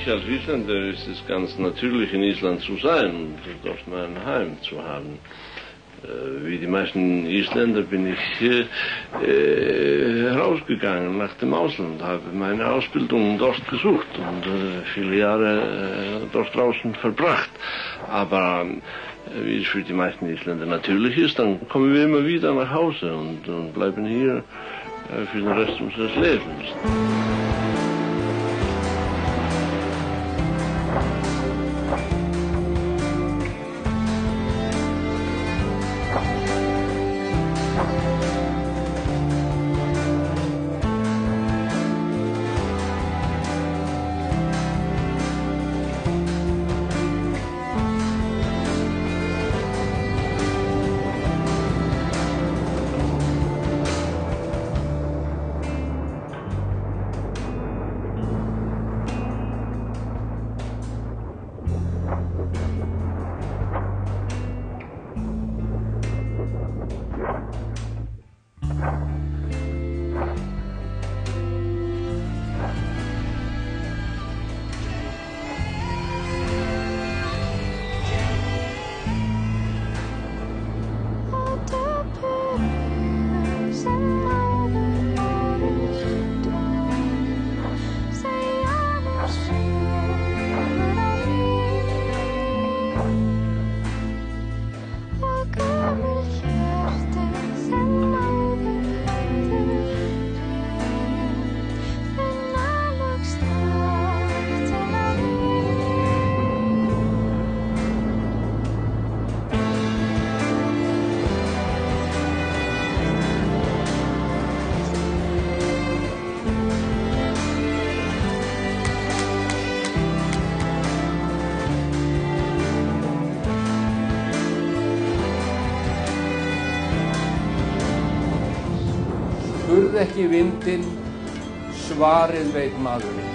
mich als Isländer ist es ganz natürlich, in Island zu sein und dort mein Heim zu haben. Wie die meisten Isländer bin ich herausgegangen nach dem Ausland, habe meine Ausbildung dort gesucht und viele Jahre dort draußen verbracht. Aber wie es für die meisten Isländer natürlich ist, dann kommen wir immer wieder nach Hause und bleiben hier für den Rest unseres Lebens. Spurðu ekki vindinn, svarið veit maðurinn.